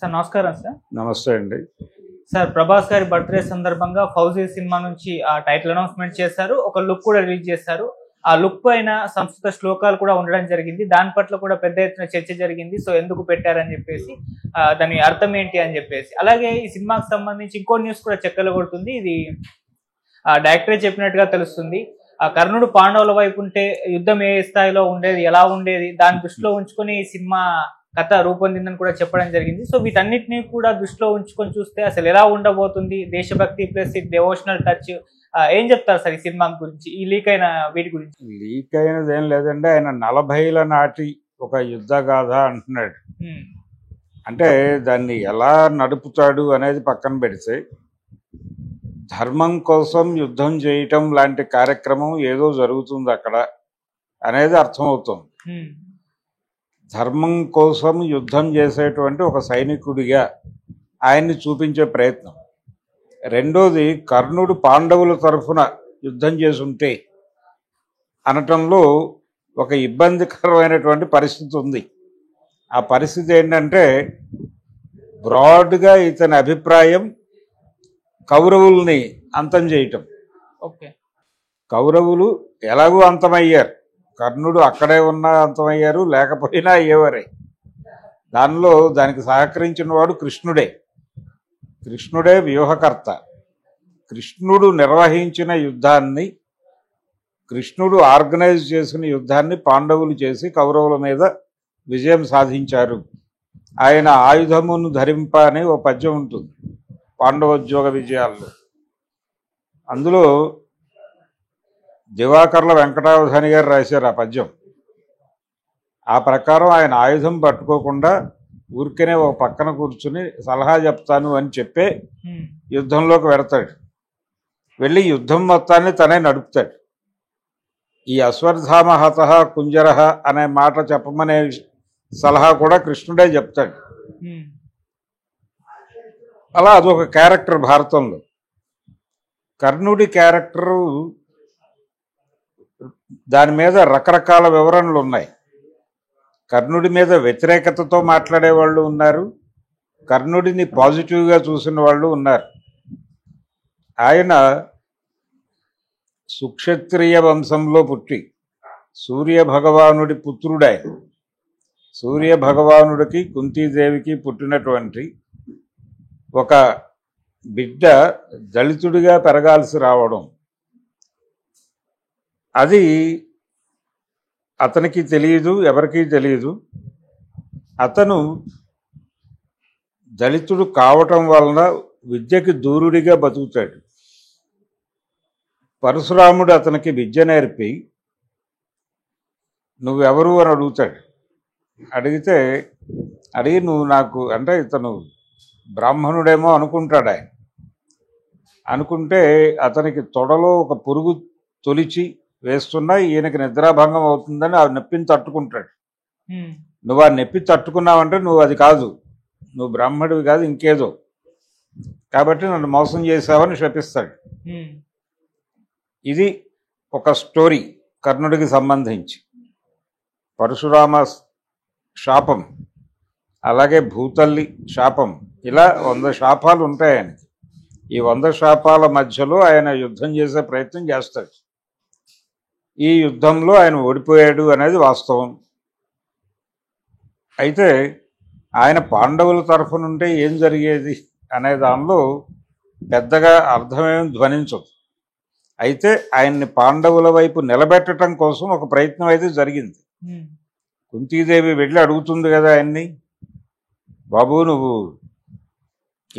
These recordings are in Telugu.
సార్ నమస్కారం సార్. నమస్తే అండి. సార్ ప్రభాస్ గారి బర్త్డే సందర్భంగా ఫౌజీ సినిమా నుంచి ఆ టైటిల్ అనౌన్స్మెంట్ చేశారు. ఒక లుక్ కూడా రిలీజ్ చేశారు. ఆ లుక్ పైన సంస్కృత శ్లోకాలు కూడా ఉండడం జరిగింది. దాని పట్ల కూడా పెద్ద ఎత్తున చర్చ జరిగింది. సో ఎందుకు పెట్టారని చెప్పేసి, దాని అర్థం ఏంటి అని చెప్పేసి. అలాగే ఈ సినిమాకి సంబంధించి ఇంకో న్యూస్ కూడా చెక్కలు కొడుతుంది. ఇది డైరెక్టరే చెప్పినట్టుగా తెలుస్తుంది. ఆ కర్ణుడు పాండవుల వైపు ఉంటే యుద్ధం ఏ స్థాయిలో ఉండేది, ఎలా ఉండేది, దాన్ని దృష్టిలో ఉంచుకొని ఈ సినిమా కథ రూపొందిందని కూడా చెప్పడం జరిగింది. సో వీటన్నిటిని కూడా దృష్టిలో ఉంచుకొని చూస్తే అసలు ఎలా ఉండబోతుంది, దేశభక్తి ప్లస్ డివోషనల్ టచ్, ఏం చెప్తారు సార్ ఈ సినిమా గురించి, ఈ లీక్ అయిన వీటి గురించి? లీక్ అయినది ఏం లేదండి. ఆయన 40ల నాటి ఒక యుద్ధ గాథ అంటున్నాడు. అంటే దాన్ని ఎలా నడుపుతాడు అనేది పక్కన పెడితే, ధర్మం కోసం యుద్ధం చేయటం లాంటి కార్యక్రమం ఏదో జరుగుతుంది అక్కడ అనేది అర్థమవుతుంది. ధర్మం కోసం యుద్ధం చేసేటువంటి ఒక సైనికుడిగా ఆయన్ని చూపించే ప్రయత్నం. రెండోది, కర్ణుడు పాండవుల తరఫున యుద్ధం చేసుంటే అనటంలో ఒక ఇబ్బందికరమైనటువంటి పరిస్థితి ఉంది. ఆ పరిస్థితి ఏంటంటే, బ్రాడ్గా ఇతని అభిప్రాయం కౌరవుల్ని అంతం చేయటం. ఓకే, కౌరవులు ఎలాగూ అంతమయ్యారు, కర్ణుడు అక్కడే ఉన్నా అంతమయ్యారు, లేకపోయినా అయ్యేవారే. దానికి సహకరించిన వాడు కృష్ణుడే వ్యూహకర్త. కృష్ణుడు నిర్వహించిన యుద్ధాన్ని, కృష్ణుడు ఆర్గనైజ్ చేసిన యుద్ధాన్ని పాండవులు చేసి కౌరవుల మీద విజయం సాధించారు. ఆయన ఆయుధమును ధరింప అనే ఓ పద్యం ఉంటుంది పాండవోద్యోగ విజయాల్లో. అందులో దివాకర్ల వెంకటావధాని గారు రాశారు ఆ పద్యం. ఆ ప్రకారం ఆయన ఆయుధం పట్టుకోకుండా ఊరికనే ఒక పక్కన కూర్చుని సలహా చెప్తాను అని చెప్పే యుద్ధంలోకి వెడతాడు. వెళ్ళి యుద్ధం మొత్తాన్ని తనే నడుపుతాడు. ఈ అశ్వత్థామ హతః కుంజరః అనే మాట చెప్పమనే సలహా కూడా కృష్ణుడే చెప్తాడు. అలా అదొక క్యారెక్టర్ భారతంలో. కర్ణుడి క్యారెక్టరు, దాని మీద రకరకాల వివరణలు ఉన్నాయి. కర్ణుడి మీద వ్యతిరేకతతో మాట్లాడే వాళ్ళు ఉన్నారు, కర్ణుడిని పాజిటివ్గా చూసిన వాళ్ళు ఉన్నారు. ఆయన సుక్షత్రియ వంశంలో పుట్టి సూర్య భగవానుడి పుత్రుడాయన. సూర్య భగవానుడికి కుంతీదేవికి పుట్టినటువంటి ఒక బిడ్డ దళితుడిగా పెరగాల్సి రావడం, అది అతనికి తెలియదు, ఎవరికీ తెలియదు. అతను దళితుడు కావటం వలన విద్యకి దూరుడిగా బతుకుతాడు. పరశురాముడు అతనికి విద్య నేర్పి, నువ్వెవరు అని అడుగుతాడు. అడిగి నువ్వు నాకు, అంటే ఇతను బ్రాహ్మణుడేమో అనుకుంటాడు. ఆయన అనుకుంటే అతనికి తొడలో ఒక పురుగు తొలిచి వేస్తున్నా ఈయనకి నిద్రాభంగం అవుతుందని ఆ నొప్పిని తట్టుకుంటాడు. నువ్వు ఆ నొప్పి తట్టుకున్నావంటే నువ్వు అది కాదు, నువ్వు బ్రాహ్మణుడివి కాదు, ఇంకేదో, కాబట్టి నన్ను మోసం చేశావని శపిస్తాడు. ఇది ఒక స్టోరీ కర్ణుడికి సంబంధించి. పరశురామ శాపం, అలాగే భూతల్లి శాపం, ఇలా 100 శాపాలు ఉంటాయి ఆయనకి. ఈ 100 శాపాల మధ్యలో ఆయన యుద్ధం చేసే ప్రయత్నం చేస్తాడు. ఈ యుద్ధంలో ఆయన ఓడిపోయాడు అనేది వాస్తవం. అయితే ఆయన పాండవుల తరఫునుంటే ఏం జరిగేది అనే దానిలో పెద్దగా అర్థమేం ధ్వనించదు. అయితే ఆయన్ని పాండవుల వైపు నిలబెట్టడం కోసం ఒక ప్రయత్నం అయితే జరిగింది. కుంతీదేవి వెళ్ళి అడుగుతుంది కదా ఆయన్ని, బాబు నువ్వు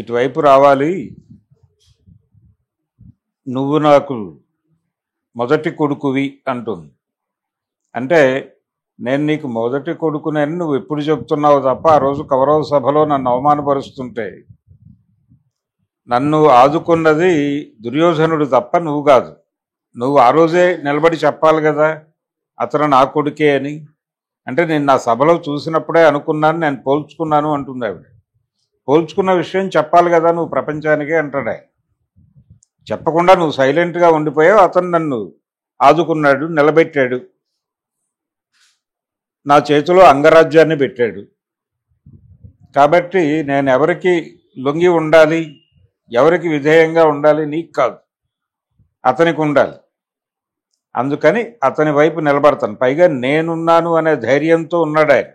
ఇటువైపు రావాలి, నువ్వు నాకు మొదటి కొడుకువి అంటుంది. అంటే నేను నీకు మొదటి కొడుకునని నువ్వు ఎప్పుడు చెప్తున్నావు తప్ప, ఆ రోజు కౌరవ సభలో నన్ను అవమానపరుస్తుంటే నన్ను ఆదుకున్నది దుర్యోధనుడు తప్ప నువ్వు కాదు. నువ్వు ఆ రోజే నిలబడి చెప్పాలి కదా అతను నా కొడుకే అని. అంటే నేను నా సభలో చూసినప్పుడే అనుకున్నాను, నేను పోల్చుకున్నాను అంటుంది ఆవిడ. పోల్చుకున్న విషయం చెప్పాలి కదా నువ్వు ప్రపంచానికే అంటాడు ఆయన. చెప్పకుండా నువ్వు సైలెంట్గా ఉండిపోయావు. అతను నన్ను ఆదుకున్నాడు, నిలబెట్టాడు, నా చేతిలో అంగరాజ్యాన్ని పెట్టాడు. కాబట్టి నేను ఎవరికి లొంగి ఉండాలి, ఎవరికి విధేయంగా ఉండాలి నీకు కాదు, అతనికి ఉండాలి. అందుకని అతని వైపు నిలబడతాను. పైగా నేనున్నాను అనే ధైర్యంతో ఉన్నాడు ఆయన.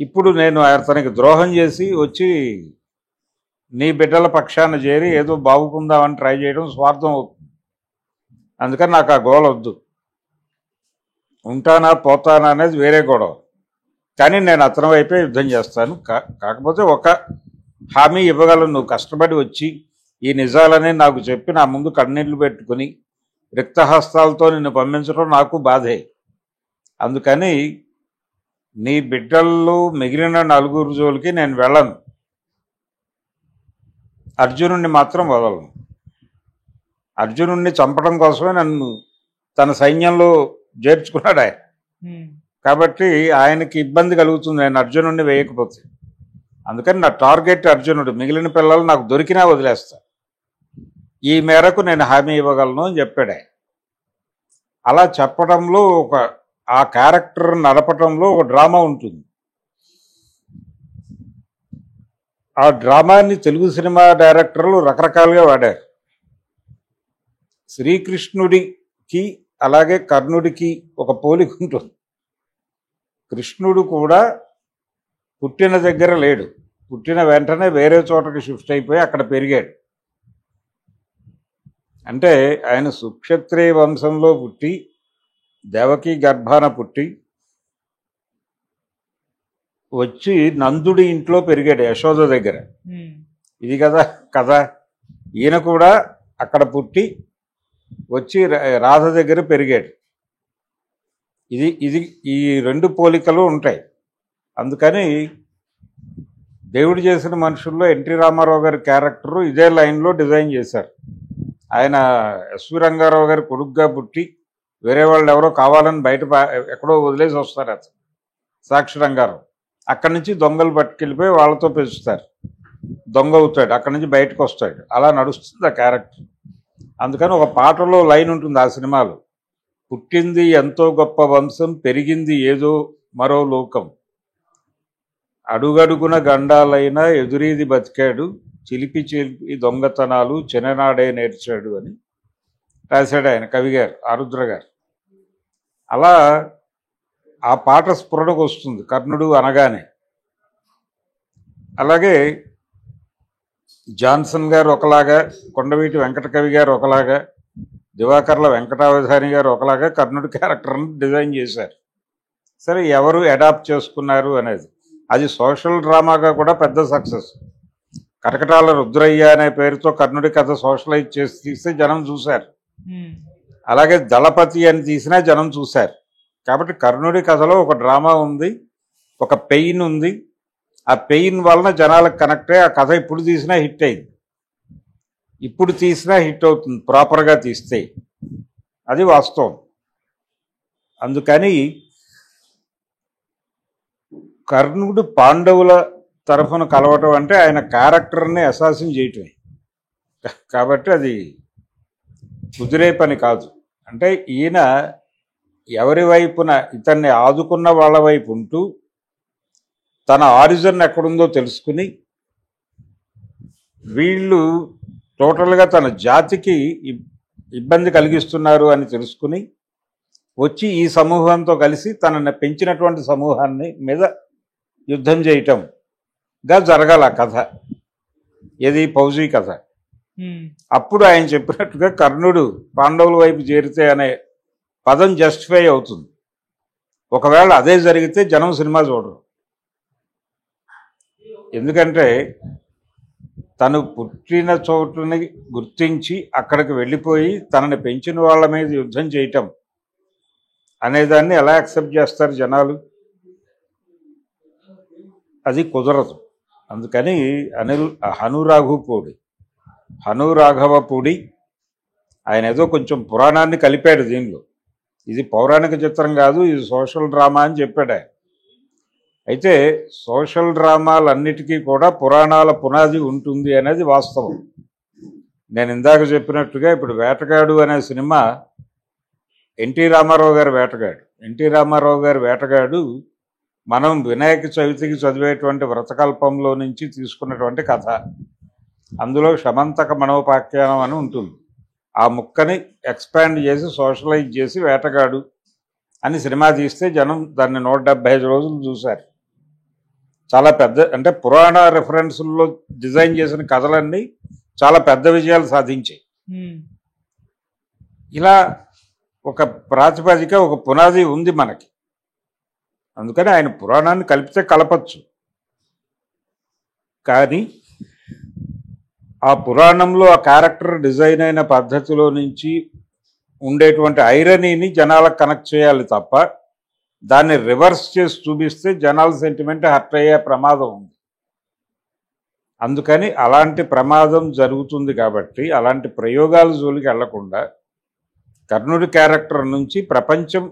ఇప్పుడు నేను అతనికి ద్రోహం చేసి వచ్చి నీ బిడ్డల పక్షాన చేరి ఏదో బాగుకుందామని ట్రై చేయడం స్వార్థం అవుతుంది. అందుకని నాకు ఆ గోల వద్దు. ఉంటానా పోతానా అనేది వేరే గొడవ. కానీ నేను అతని వైపే యుద్ధం చేస్తాను. కాకపోతే ఒక హామీ ఇవ్వగలను, నువ్వు కష్టపడి వచ్చి ఈ నిజాలని నాకు చెప్పి నా ముందు కన్నీళ్లు పెట్టుకుని రిక్తహస్తాలతో నిన్ను పంపించడం నాకు బాధే. అందుకని నీ బిడ్డల్లో మిగిలిన 4 జోలికి నేను వెళ్ళను, అర్జునుడిని మాత్రం వదలను. అర్జునుడిని చంపడం కోసమే నన్ను తన సైన్యంలో చేర్చుకున్నాడు ఆయన. కాబట్టి ఆయనకి ఇబ్బంది కలుగుతుంది నేను అర్జునుడిని వేయకపోతే. అందుకని నా టార్గెట్ అర్జునుడు, మిగిలిన పిల్లలు నాకు దొరికినా వదిలేస్తా, ఈ మేరకు నేను హామీ ఇవ్వగలను అని చెప్పాడు ఆయన. అలా చెప్పడంలో ఆ క్యారెక్టర్ నడపటంలో ఒక డ్రామా ఉంటుంది. ఆ డ్రామాని తెలుగు సినిమా డైరెక్టర్లు రకరకాలుగా వాడారు. శ్రీకృష్ణుడికి అలాగే కర్ణుడికి ఒక పోలిక ఉంటుంది. కృష్ణుడు కూడా పుట్టిన దగ్గర లేడు, పుట్టిన వెంటనే వేరే చోటకి షిఫ్ట్ అయిపోయి అక్కడ పెరిగాడు. అంటే ఆయన సుక్షత్రియ వంశంలో పుట్టి దేవకీ గర్భాన పుట్టి వచ్చి నందుడి ఇంట్లో పెరిగాడు, యశోద దగ్గర. ఇది కదా కథ. ఈయన కూడా అక్కడ పుట్టి వచ్చి రాధ దగ్గర పెరిగాడు. ఈ 2 పోలికలు ఉంటాయి. అందుకని దేవుడు చేసిన మనుషుల్లో ఎన్టీ రామారావు గారి క్యారెక్టరు ఇదే లైన్లో డిజైన్ చేశారు. ఆయన ఎస్వి రంగారావు గారి కొడుకుగా పుట్టి వేరే వాళ్ళు ఎవరో కావాలని బయట ఎక్కడో వదిలేసి వస్తారు. అతను సాక్షి రంగారావు అక్కడి నుంచి దొంగలు పట్టుకెళ్ళిపోయి వాళ్ళతో పెంచుతారు, దొంగ అవుతాడు, అక్కడి నుంచి బయటకు వస్తాడు. అలా నడుస్తుంది ఆ క్యారెక్టర్. అందుకని ఒక పాటలో లైన్ ఉంటుంది ఆ సినిమాలో, పుట్టింది ఎంతో గొప్ప వంశం, పెరిగింది ఏదో మరో లోకం, అడుగడుగున గండాలైన ఎదురీది బతికాడు, చిలిపి చిలిపి దొంగతనాలు చిన్ననాడే నేర్చాడు అని రాశాడు ఆయన, కవి గారు, ఆరుద్ర గారు. అలా ఆ పాట స్ఫురణకు వస్తుంది కర్ణుడు అనగానే. అలాగే జాన్సన్ గారు ఒకలాగా, కొండవీటి వెంకటకవి గారు ఒకలాగా, దివాకర్ల వెంకటావధాని గారు ఒకలాగా కర్ణుడి క్యారెక్టర్ని డిజైన్ చేశారు. సరే, ఎవరు అడాప్ట్ చేసుకున్నారు అనేది, అది సోషల్ డ్రామాగా కూడా పెద్ద సక్సెస్. కటకటాల రుద్రయ్య అనే పేరుతో కర్ణుడి కథ సోషలైజ్ చేసి తీస్తే జనం చూశారు. అలాగే దళపతి అని తీసినా జనం చూశారు. కాబట్టి కర్ణుడి కథలో ఒక డ్రామా ఉంది, ఒక పెయిన్ ఉంది. ఆ పెయిన్ వలన జనాలకు కనెక్ట్ అయ్యి ఆ కథ ఇప్పుడు తీసినా హిట్ అయింది, ఇప్పుడు తీసినా హిట్ అవుతుంది ప్రాపర్గా తీస్తే. అది వాస్తవం. అందుకని కర్ణుడు పాండవుల తరఫున కలవటం అంటే ఆయన క్యారెక్టర్ని అసాసిన్ చేయటమే. కాబట్టి అది కుదిరే పని కాదు. అంటే ఈయన ఎవరి వైపున ఇతన్ని ఆదుకున్న వాళ్ళ వైపు ఉంటూ తన ఆరిజిన్ ఎక్కడుందో తెలుసుకుని, వీళ్ళు టోటల్గా తన జాతికి ఇబ్బంది కలిగిస్తున్నారు అని తెలుసుకుని వచ్చి ఈ సమూహంతో కలిసి తనని పెంచినటువంటి సమూహాన్ని మీద యుద్ధం చేయటంగా జరగాల కథ. ఏది ఫౌజీ కథ. అప్పుడు ఆయన చెప్పినట్టుగా కర్ణుడు పాండవుల వైపు చేరితే అనే పదం జస్టిఫై అవుతుంది. ఒకవేళ అదే జరిగితే జనం సినిమా చూడరు. ఎందుకంటే తను పుట్టిన చోటుని గుర్తించి అక్కడికి వెళ్ళిపోయి తనని పెంచిన వాళ్ళ మీద యుద్ధం చేయటం అనేదాన్ని ఎలా యాక్సెప్ట్ చేస్తారు జనాలు? అది కుదరదు. అందుకని హనురాఘవపూడి ఆయన ఏదో కొంచెం పురాణాన్ని కలిపాడు దీనిలో. ఇది పౌరాణిక చిత్రం కాదు, ఇది సోషల్ డ్రామా అని చెప్పాడు ఆయన. అయితే సోషల్ డ్రామాలన్నిటికీ కూడా పురాణాల పునాది ఉంటుంది అనేది వాస్తవం. నేను ఇందాక చెప్పినట్టుగా ఇప్పుడు వేటగాడు అనే సినిమా ఎన్టీ రామారావు గారి వేటగాడు మనం వినాయక చవితికి చదివేటువంటి వ్రతకల్పంలో నుంచి తీసుకున్నటువంటి కథ. అందులో శమంతక మనోపాఖ్యానం అని ఉంటుంది. ఆ ముక్కని ఎక్స్పాండ్ చేసి సోషలైజ్ చేసి వేటగాడు అని సినిమా తీస్తే జనం దాన్ని 175 రోజులు చూశారు. చాలా పెద్ద, అంటే పురాణ రెఫరెన్సుల్లో డిజైన్ చేసిన కథలన్నీ చాలా పెద్ద విజయాలు సాధించాయి. ఇలా ఒక ప్రాతిపదిక, ఒక పునాది ఉంది మనకి. అందుకని ఆయన పురాణాన్ని కలిపితే కలపచ్చు. కానీ ఆ పురాణంలో ఆ క్యారెక్టర్ డిజైన్ అయిన పద్ధతిలో నుంచి ఉండేటువంటి ఐరనీని జనాలకు కనెక్ట్ చేయాలి తప్ప దాన్ని రివర్స్ చేసి చూపిస్తే జనాల సెంటిమెంట్ హర్ట్ అయ్యే ప్రమాదం ఉంది. అందుకని అలాంటి ప్రమాదం జరుగుతుంది కాబట్టి అలాంటి ప్రయోగాల జోలికి వెళ్లకుండా కర్ణుడి క్యారెక్టర్ నుంచి ప్రపంచం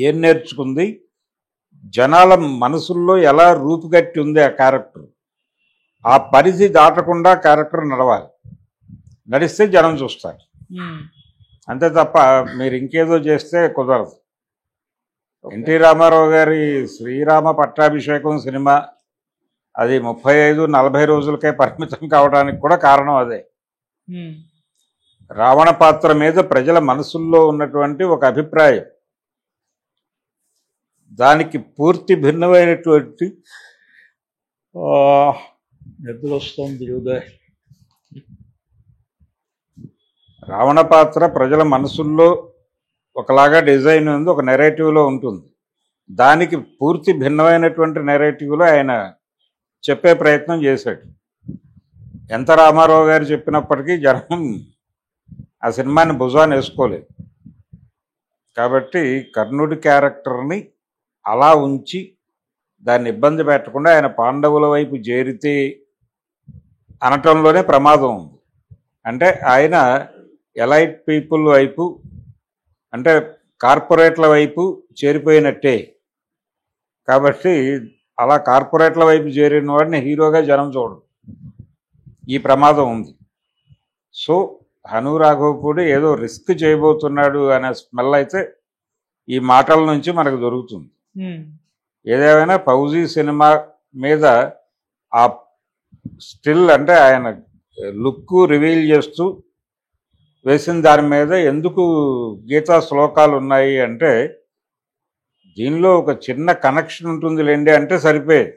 ఏం నేర్చుకుంది, జనాల మనసుల్లో ఎలా రూపుగట్టి ఉంది ఆ క్యారెక్టర్, ఆ పరిధి దాటకుండా క్యారెక్టర్ నడవాలి. నడిస్తే జనం చూస్తారు. అంతే తప్ప మీరు ఇంకేదో చేస్తే కుదరదు. ఎన్టీ రామారావు గారి శ్రీరామ పట్టాభిషేకం సినిమా అది 35-40 రోజులకే పరిమితం కావడానికి కూడా కారణం అదే. రావణ పాత్ర మీద ప్రజల మనసుల్లో ఉన్నటువంటి ఒక అభిప్రాయం, దానికి పూర్తి భిన్నమైనటువంటి నిద్రొస్తుంది ఉదయ్. రావణ పాత్ర ప్రజల మనసుల్లో ఒకలాగా డిజైన్ ఉంది, ఒక నెరేటివ్లో ఉంటుంది. దానికి పూర్తి భిన్నమైనటువంటి నెరేటివ్లో ఆయన చెప్పే ప్రయత్నం చేశాడు. ఎంత రామారావు గారు చెప్పినప్పటికీ జనం ఆ సినిమాని భుజాన్ని వేసుకోలేదు. కాబట్టి కర్ణుడి క్యారెక్టర్ని అలా ఉంచి దాన్ని ఇబ్బంది పెట్టకుండా ఆయన పాండవుల వైపు చేరితే అనటంలోనే ప్రమాదం ఉంది. అంటే ఆయన ఎలైట్ పీపుల్ వైపు, అంటే కార్పొరేట్ల వైపు చేరిపోయినట్టే. కాబట్టి అలా కార్పొరేట్ల వైపు చేరిన వాడిని హీరోగా జనం చూడరు. ఈ ప్రమాదం ఉంది. సో హను రాఘవపూడి ఏదో రిస్క్ చేయబోతున్నాడు అనే స్మెల్ అయితే ఈ మాటల నుంచి మనకు దొరుకుతుంది. ఏదేమైనా ఫౌజీ సినిమా మీద ఆ స్టిల్, అంటే ఆయన లుక్ రివీల్ చేస్తూ వేసిన దాని మీద ఎందుకు గీతా శ్లోకాలు ఉన్నాయి అంటే దీనిలో ఒక చిన్న కనెక్షన్ ఉంటుంది లేండి అంటే సరిపోయేది.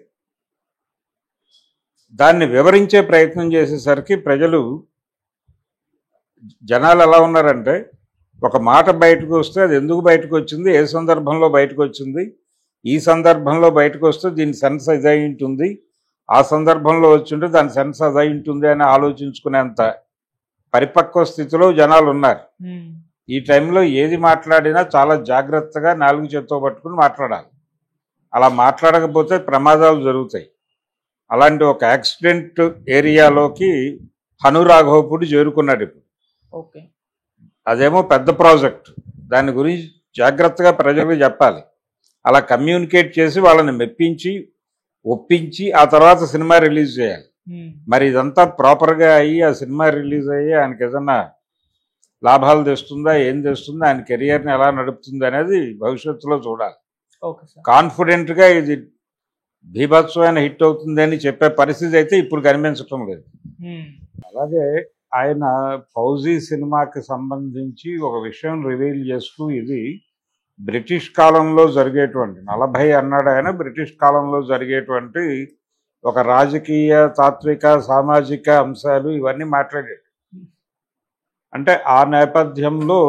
దాన్ని వివరించే ప్రయత్నం చేసేసరికి జనాలు ఎలా ఉన్నారంటే, ఒక మాట బయటకు వస్తే అది ఎందుకు బయటకు వచ్చింది, ఏ సందర్భంలో బయటకు వచ్చింది, ఈ సందర్భంలో బయటకు వస్తే దీని సెన్స్ అది అయి ఉంటుంది, ఆ సందర్భంలో వచ్చింటే దాని సెన్స్ అది అయి ఉంటుంది అని ఆలోచించుకునేంత పరిపక్వ స్థితిలో జనాలు ఉన్నారు. ఈ టైంలో ఏది మాట్లాడినా చాలా జాగ్రత్తగా 4 చేత్తో పట్టుకుని మాట్లాడాలి. అలా మాట్లాడకపోతే ప్రమాదాలు జరుగుతాయి. అలాంటి ఒక యాక్సిడెంట్ ఏరియాలోకి హను రాఘవపూడి చేరుకున్నాడు ఇప్పుడు. అదేమో పెద్ద ప్రాజెక్ట్, దాని గురించి జాగ్రత్తగా ప్రజలకు చెప్పాలి. అలా కమ్యూనికేట్ చేసి వాళ్ళని మెప్పించి ఒప్పించి ఆ తర్వాత సినిమా రిలీజ్ చేయాలి. మరి ఇదంతా ప్రాపర్గా అయ్యి ఆ సినిమా రిలీజ్ అయ్యి ఆయనకి ఏదన్నా లాభాలు తెస్తుందా, ఏం తెస్తుందా, ఆయన కెరియర్ని ఎలా నడుపుతుంది అనేది భవిష్యత్తులో చూడాలి. కాన్ఫిడెంట్గా ఇది బీభత్సమైన హిట్ అవుతుంది అని చెప్పే పరిస్థితి అయితే ఇప్పుడు కనిపించటం లేదు. అలాగే ఆయన ఫౌజీ సినిమాకి సంబంధించి ఒక విషయం రివీల్ చేస్తూ, ఇది బ్రిటిష్ కాలంలో జరిగేటువంటి 40 అన్నాడు ఆయన, బ్రిటిష్ కాలంలో జరిగేటువంటి ఒక రాజకీయ, తాత్విక, సామాజిక అంశాలు ఇవన్నీ మాట్లాడాడు. అంటే ఆ నేపథ్యంలో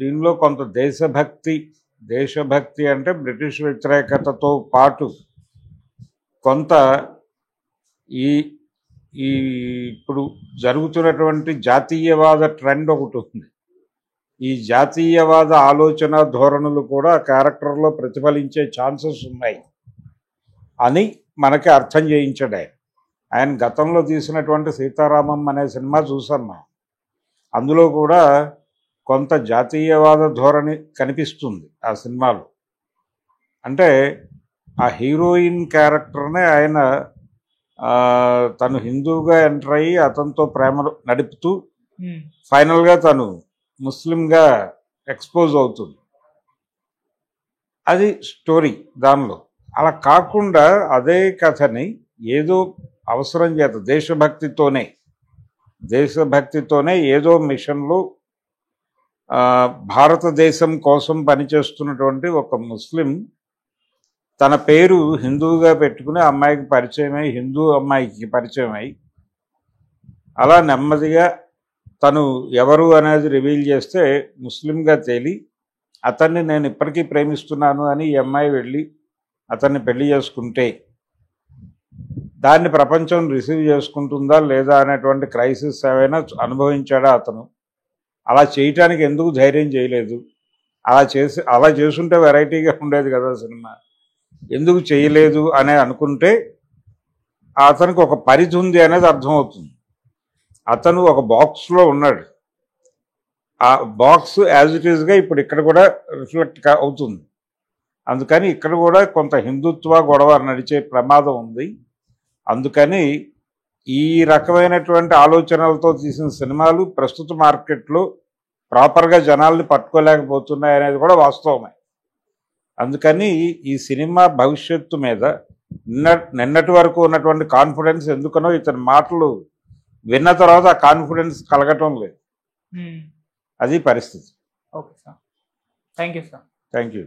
దీనిలో కొంత దేశభక్తి అంటే బ్రిటిష్ వ్యతిరేకతతో పాటు కొంత ఈ ఇప్పుడు జరుగుతున్నటువంటి జాతీయవాద ట్రెండ్ ఒకటి ఉంది. ఈ జాతీయవాద ఆలోచన ధోరణులు కూడా క్యారెక్టర్లో ప్రతిఫలించే ఛాన్సెస్ ఉన్నాయి అని మనకి అర్థం చేయించాడు ఆయన. గతంలో తీసినటువంటి సీతారామం అనే సినిమా చూసాం మనం. అందులో కూడా కొంత జాతీయవాద ధోరణి కనిపిస్తుంది ఆ సినిమాలో. అంటే ఆ హీరోయిన్ క్యారెక్టర్నే ఆయన తను హిందూగా ఎంటర్ అయ్యి అతనితో ప్రేమ నడుపుతూ ఫైనల్గా తను ముస్లింగా ఎక్స్పోజ్ అవుతుంది. అది స్టోరీ దానిలో. అలా కాకుండా అదే కథని ఏదో అవసరం చేత దేశభక్తితోనే ఏదో మిషన్లో భారతదేశం కోసం పనిచేస్తున్నటువంటి ఒక ముస్లిం తన పేరు హిందువుగా పెట్టుకుని అమ్మాయికి పరిచయమై, హిందూ అమ్మాయికి పరిచయమై, అలా నెమ్మదిగా తను ఎవరు అనేది రివీల్ చేస్తే ముస్లింగా తేలి అతన్ని నేను ఇప్పటికీ ప్రేమిస్తున్నాను అని ఈ అమ్మాయి వెళ్ళి అతన్ని పెళ్లి చేసుకుంటే దాన్ని ప్రపంచం రిసీవ్ చేసుకుంటుందా లేదా అనేటువంటి క్రైసిస్ ఏమైనా అనుభవించాడా అతను? అలా చేయటానికి ఎందుకు ధైర్యం చేయలేదు? అలా చేసుంటే వెరైటీగా ఉండేది కదా సినిమా. ఎందుకు చేయలేదు అని అనుకుంటే అతనికి ఒక పరిధి ఉంది అనేది అర్థమవుతుంది. అతను ఒక బాక్స్లో ఉన్నాడు. ఆ బాక్స్ యాజ్ ఇట్ ఈస్గా ఇప్పుడు ఇక్కడ కూడా రిఫ్లెక్ట్ అవుతుంది. అందుకని ఇక్కడ కూడా కొంత హిందుత్వ గొడవ నడిచే ప్రమాదం ఉంది. అందుకని ఈ రకమైనటువంటి ఆలోచనలతో తీసిన సినిమాలు ప్రస్తుత మార్కెట్లో ప్రాపర్గా జనాల్ని పట్టుకోలేకపోతున్నాయి అనేది కూడా వాస్తవమే. అందుకని ఈ సినిమా భవిష్యత్తు మీద నిన్నటి వరకు ఉన్నటువంటి కాన్ఫిడెన్స్ ఎందుకనో ఇతని మాటలు విన్న తర్వాత ఆ కాన్ఫిడెన్స్ కలగటం లేదు. అది పరిస్థితి. Okay sir, thank you sir. Thank you.